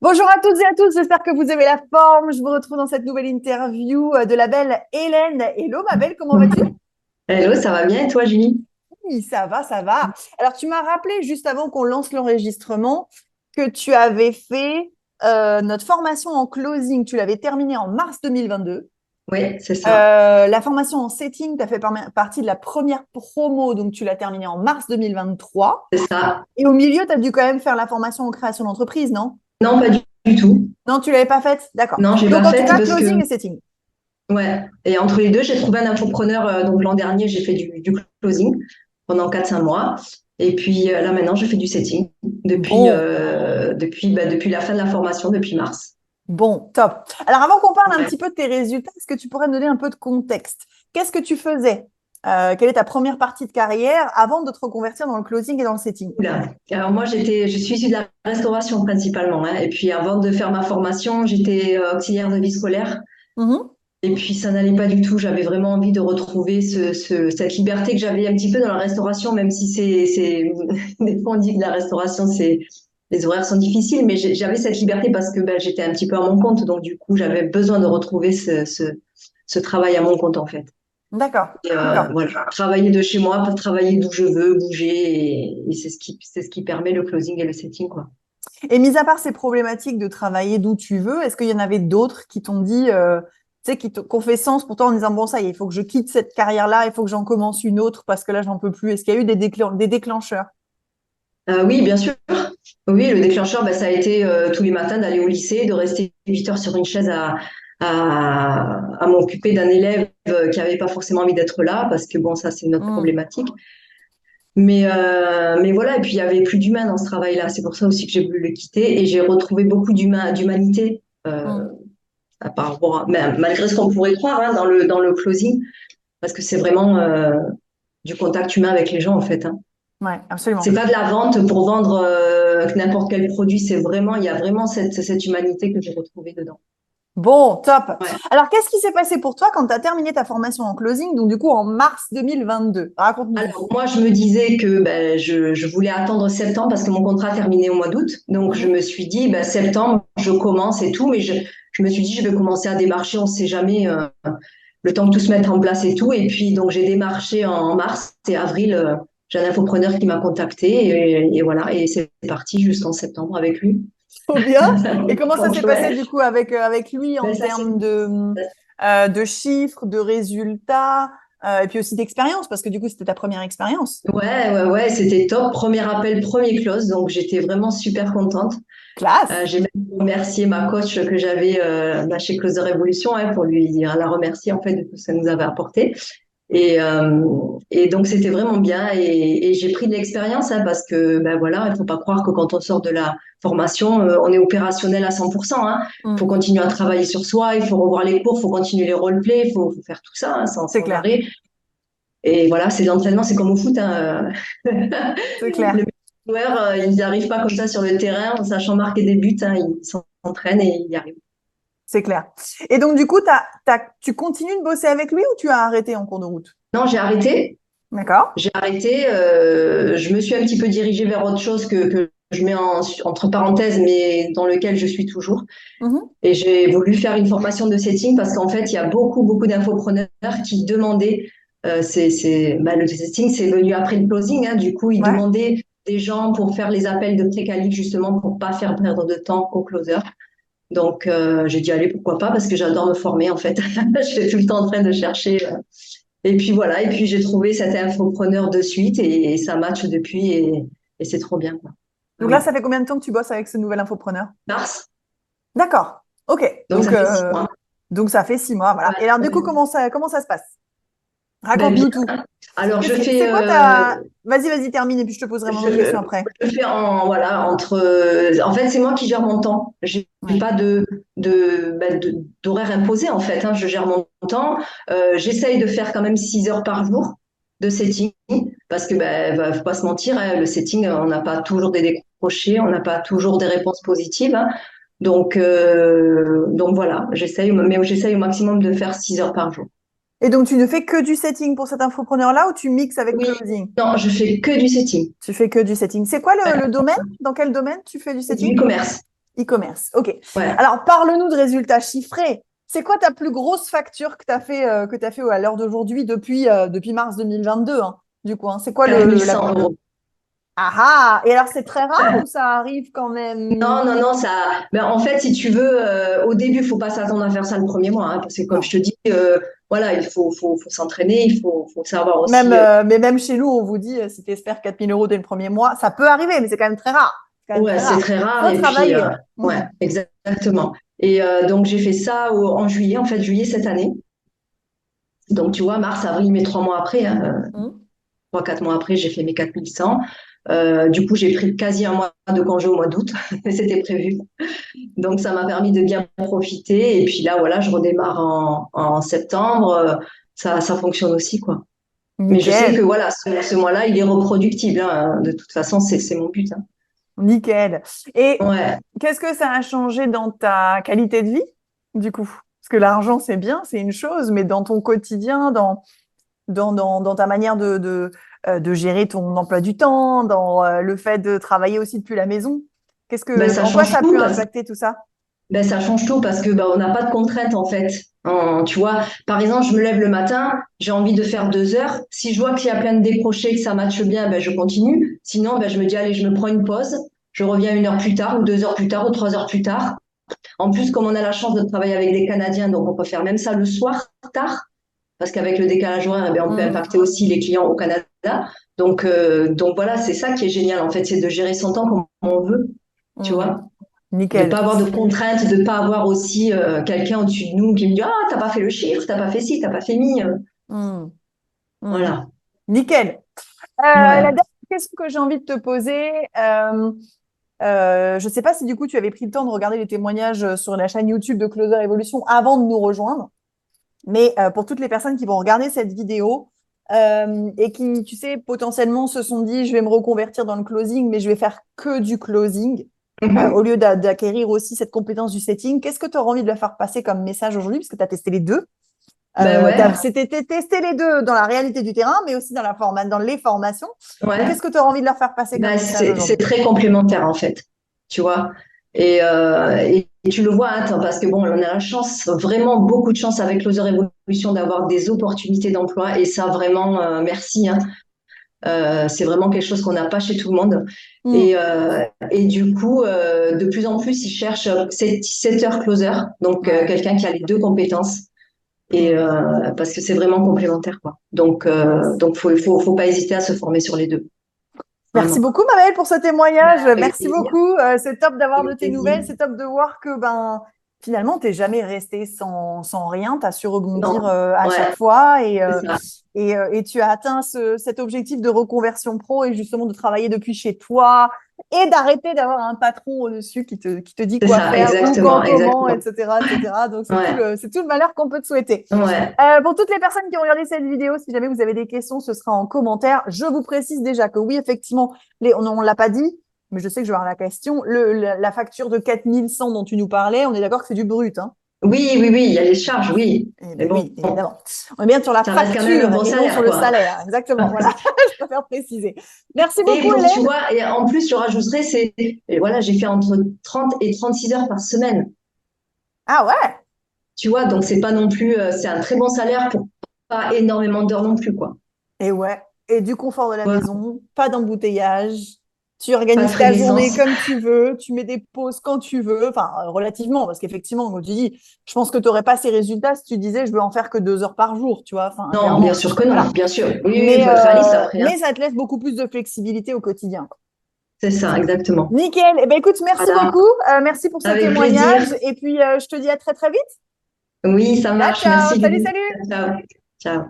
Bonjour à toutes et à tous, j'espère que vous avez la forme. Je vous retrouve dans cette nouvelle interview de la belle Hélène. Hello ma belle, comment vas-tu? Hello, ça va bien et toi, Julie? Oui, ça va, ça va. Alors tu m'as rappelé juste avant qu'on lance l'enregistrement que tu avais fait notre formation en closing, tu l'avais terminée en mars 2022. Oui, c'est ça. La formation en setting, tu as fait partie de la première promo, donc tu l'as terminée en mars 2023. C'est ça. Et au milieu, tu as dû quand même faire la formation en création d'entreprise, non? Non, pas du tout. Non, tu l'avais pas faite? D'accord. Non, j'ai Donc pas en tout fait cas, parce closing que, et setting. ouais. Et entre les deux, j'ai trouvé un infopreneur. Donc l'an dernier, j'ai fait du closing pendant 4 5 mois. Et puis là, maintenant, je fais du setting Bon, depuis la fin de la formation, depuis mars. bon, top. Alors, avant qu'on parle un Ouais. petit peu de tes résultats, est-ce que tu pourrais me donner un peu de contexte? Qu'est-ce que tu faisais? Quelle est ta première partie de carrière avant de te reconvertir dans le closing et dans le setting? Oula. Alors moi, je suis issue de la restauration principalement, hein. Et puis avant de faire ma formation, j'étais auxiliaire de vie scolaire. Mhm. Et puis ça n'allait pas du tout. J'avais vraiment envie de retrouver cette liberté que j'avais un petit peu dans la restauration, même si des fois on dit que la restauration, les horaires sont difficiles, mais j'avais cette liberté parce que ben, j'étais un petit peu à mon compte. Donc du coup, j'avais besoin de retrouver ce travail à mon compte en fait. D'accord, Et, d'accord. voilà, travailler de chez moi pour travailler d'où je veux, bouger, et c'est ce qui permet le closing et le setting, quoi. Et mis à part ces problématiques de travailler d'où tu veux, est-ce qu'il y en avait d'autres qui t'ont dit, tu sais, qui ont fait sens pour toi en disant, bon, ça y est, il faut que je quitte cette carrière-là, il faut que j'en commence une autre parce que là, j'en peux plus. Est-ce qu'il y a eu des déclencheurs? Oui, bien sûr. Oui, le déclencheur, ben, ça a été tous les matins d'aller au lycée, de rester 8 heures sur une chaise à m'occuper d'un élève qui n'avait pas forcément envie d'être là, parce que bon, ça, c'est une autre Hmm, problématique. Mais voilà, et puis il y avait plus d'humain dans ce travail-là. C'est pour ça aussi que j'ai voulu le quitter et j'ai retrouvé beaucoup d'humanité hmm. par rapport malgré ce qu'on pourrait croire hein, dans le closing, parce que c'est vraiment du contact humain avec les gens, en fait, hein. Ouais, C'est absolument. pas de la vente pour vendre n'importe quel produit, il y a vraiment cette humanité que j'ai retrouvée dedans. Bon, top. Ouais. Alors, qu'est-ce qui s'est passé pour toi quand tu as terminé ta formation en closing, donc du coup en mars 2022? Raconte-nous tout. Alors, moi, je me disais que ben, je voulais attendre septembre parce que mon contrat terminait au mois d'août. Donc, je Mhm. me suis dit, ben, septembre, je commence et tout, mais je me suis dit, je vais commencer à démarcher, on ne sait jamais le temps que tout se mette en place et tout. Et puis, donc, j'ai démarché en mars et avril. J'ai un infopreneur qui m'a contacté et voilà, et c'est parti jusqu'en septembre avec lui. Trop bien. Et comment ça Donc, s'est passé ouais, du coup avec lui ben, en ça c'est termes de chiffres, de résultats, et puis aussi d'expérience, parce que du coup, c'était ta première expérience. ouais, c'était top. Premier appel, premier close, donc j'étais vraiment super contente. Classe. J'ai même remercié ma coach que j'avais chez Close de Révolution hein, pour lui dire, la remercier en fait de tout ce qu'elle nous avait apporté. Et, euh, et donc c'était vraiment bien et j'ai pris de l'expérience hein, parce que ben voilà, il faut pas croire que quand on sort de la formation, on est opérationnel à 100%. Hein. Il faut Hmm. continuer à travailler sur soi, il faut revoir les cours, il faut continuer les roleplays, faut faire tout ça hein, C'est sans clair. arrêt. Et voilà, c'est de l'entraînement, c'est comme au foot. Hein. C'est Les clair. joueurs, ils n'arrivent pas comme ça sur le terrain en sachant marquer des buts. Hein, ils s'entraînent et ils y arrivent. C'est clair. Et donc, du coup, tu continues de bosser avec lui ou tu as arrêté en cours de route? Non, j'ai arrêté. D'accord. J'ai arrêté. Je me suis un petit peu dirigée vers autre chose que je mets entre parenthèses, mais dans lequel je suis toujours. Mhm. Et j'ai voulu faire une formation de setting parce qu'en fait, il y a beaucoup d'infopreneurs qui demandaient. Le setting, c'est venu après le closing. Hein, du coup, ils Ouais. demandaient des gens pour faire les appels de pré-qualif justement pour pas faire perdre de temps aux closers. Donc, j'ai dit, allez, pourquoi pas, parce que j'adore me former, en fait. Je suis tout le temps en train de chercher. Et puis voilà, et puis j'ai trouvé cet infopreneur de suite et ça match depuis et c'est trop bien, quoi. Ah Donc là, oui. ça fait combien de temps que tu bosses avec ce nouvel infopreneur? Mars, D'accord. OK. donc ça fait 6 mois. Donc ça fait 6 mois, voilà. Et alors, du coup, Ouais. comment ça se passe? Ben, bien. Raconte-nous tout. Alors, C'est quoi ta... Vas-y, termine, et puis je te poserai mon autre je, question après. je fais voilà, en fait, c'est moi qui gère mon temps. J'ai Ouais. pas d'horaire imposé, en fait, hein. Je gère mon temps. J'essaye de faire quand même 6 heures par jour de setting parce que, faut pas se mentir, hein, le setting, on n'a pas toujours des décrochés, on n'a pas toujours des réponses positives, hein. Donc voilà, j'essaye au maximum de faire 6 heures par jour. Et donc, tu ne fais que du setting pour cet infopreneur-là ou tu mixes avec Oui, closing? non, je fais que du setting, Tu fais que du setting. C'est quoi le domaine? Dans quel domaine tu fais du du setting? e-commerce. E-commerce, ok. Ouais. Alors, parle-nous de résultats chiffrés. C'est quoi ta plus grosse facture que tu as fait à l'heure d'aujourd'hui depuis mars 2022, hein, du coup, hein. C'est quoi 4 100 euros. Ah ah! Et alors, c'est très rare ou ça arrive quand même? Non, non, non, ça. Ben, en fait, si tu veux, au début, il faut pas s'attendre à faire ça le premier mois, hein, parce que comme Non. je te dis, voilà, il faut s'entraîner, il faut savoir Même, aussi. mais même chez nous, on vous dit, si tu espères 4 000 € dès le premier mois, ça peut arriver, mais c'est quand même très rare. C'est quand même Ouais, très c'est rare. très rare. Faut Et puis, travailler, ouais. ouais, exactement. Et donc, j'ai fait ça en juillet, en fait, juillet cette année. Donc, tu vois, mars, avril, mai, 3 mois après, hein, Mhm. 3, 4 mois après, j'ai fait mes 4 100. Du coup, j'ai pris quasi un mois de congé au mois d'août, mais c'était prévu. Donc, ça m'a permis de bien profiter. Et puis là, voilà, je redémarre en septembre. Ça fonctionne aussi, quoi. Mais je sais que, Nickel, voilà, ce mois-là, il est reproductible, hein. De toute façon, c'est mon but, hein. nickel. Et Ouais. qu'est-ce que ça a changé dans ta qualité de vie, du coup? Parce que l'argent, c'est bien, c'est une chose, mais dans ton quotidien, dans ta manière de gérer ton emploi du temps, dans le fait de travailler aussi depuis la maison, Ben, ça en quoi change ça a pu tout parce impacter tout ça? Ben, ça change tout parce que ben, on n'a pas de contraintes en fait. Tu vois, par exemple, je me lève le matin, j'ai envie de faire 2 heures. Si je vois qu'il y a plein de décrochés, que ça matche bien, ben, je continue. Sinon, ben, je me dis, allez, je me prends une pause. Je reviens 1 heure plus tard, ou 2 heures plus tard, ou 3 heures plus tard. En plus, comme on a la chance de travailler avec des Canadiens, donc on peut faire même ça le soir tard, parce qu'avec le décalage horaire, eh ben, on peut Mhm. impacter aussi les clients au Canada. Donc voilà, c'est ça qui est génial en fait, c'est de gérer son temps comme on veut, tu Mhm. vois. De Nickel. pas avoir de contraintes, de pas avoir aussi quelqu'un au-dessus de nous qui me dit ah t'as pas fait le chiffre, t'as pas fait ci, t'as pas fait mi. Mhm. Mhm. Voilà. Nickel. La Ouais. dernière question que j'ai envie de te poser, je ne sais pas si du coup tu avais pris le temps de regarder les témoignages sur la chaîne YouTube de Closer Evolution avant de nous rejoindre, mais pour toutes les personnes qui vont regarder cette vidéo et qui, tu sais, potentiellement se sont dit, je vais me reconvertir dans le closing, mais je vais faire que du closing, au Mhm. lieu d'acquérir aussi cette compétence du setting. Qu'est-ce que tu auras envie de leur faire passer comme message aujourd'hui, puisque tu as testé les deux? Ben ouais, C'était testé les deux dans la réalité du terrain, mais aussi dans les formations. Donc, ouais. qu'est-ce que tu auras envie de leur faire passer comme Ben message c'est aujourd'hui? très complémentaire en fait, tu vois. Et tu le vois, hein, parce que bon, on a la chance, vraiment beaucoup de chance avec Closer Evolution d'avoir des opportunités d'emploi. Et ça, vraiment, merci, hein. C'est vraiment quelque chose qu'on n'a pas chez tout le monde. Et, Hmm. euh, et du coup, de plus en plus, ils cherchent 7 heures closer, donc Ouais. quelqu'un qui a les deux compétences. Et Hmm. parce que c'est vraiment complémentaire, quoi. Donc faut pas hésiter à se former sur les deux, Merci vraiment. beaucoup, Maëlle, pour ce Ben, témoignage. avec Merci plaisir, beaucoup. C'est top d'avoir de avec tes plaisir. nouvelles. C'est top de voir que finalement, tu n'es jamais resté sans rien. Tu as su rebondir Non, à chaque ouais, fois c'est ça. et tu as atteint cet objectif de reconversion pro et justement de travailler depuis chez toi et d'arrêter d'avoir un patron au-dessus qui te dit C'est quoi ça, faire, où, quand, exactement, comment, exactement. etc., etc. Donc, Ouais, c'est tout le malheur qu'on peut te souhaiter. ouais. Pour toutes les personnes qui ont regardé cette vidéo, si jamais vous avez des questions, ce sera en commentaire. Je vous précise déjà que oui, effectivement, on ne l'a pas dit, mais je sais que je vais avoir la question. La facture de 4 100 dont tu nous parlais, on est d'accord que c'est du brut, hein? Oui, oui, oui, il y a les charges, oui. Eh Mais ben bon, oui, évidemment. On est bien sur la ça reste quand même un facture bon et non sur salaire, le quoi. salaire. Exactement. Voilà, je préfère préciser. Merci Et beaucoup, pour, tu Hélène. vois, et en plus, je rajouterais, et voilà, j'ai fait entre 30 et 36 heures par semaine. Ah ouais. Tu vois, donc c'est pas non plus, c'est un très bon salaire pour pas énormément d'heures non plus, quoi. Et ouais. Et du confort de la Voilà, maison, pas d'embouteillage. Tu pas de organises frais ta journée d'essence. comme tu veux, tu mets des pauses quand tu veux, enfin relativement, parce qu'effectivement, comme tu dis, je pense que tu n'aurais pas ces résultats si tu disais je veux en faire que 2 heures par jour, tu vois, enfin Non, bien clairement, sûr que non, voilà. bien sûr. Oui, oui, il Mais, faut être réaliste après, hein. ça te laisse beaucoup plus de flexibilité au quotidien, quoi. C'est ça, exactement. Nickel. Eh ben écoute, merci Voilà, beaucoup, merci pour ce avec témoignage, plaisir. et puis je te dis à très très vite. Oui, ça Ciao, marche. ciao. Merci, Salut, Lou. salut. Ciao. Ciao.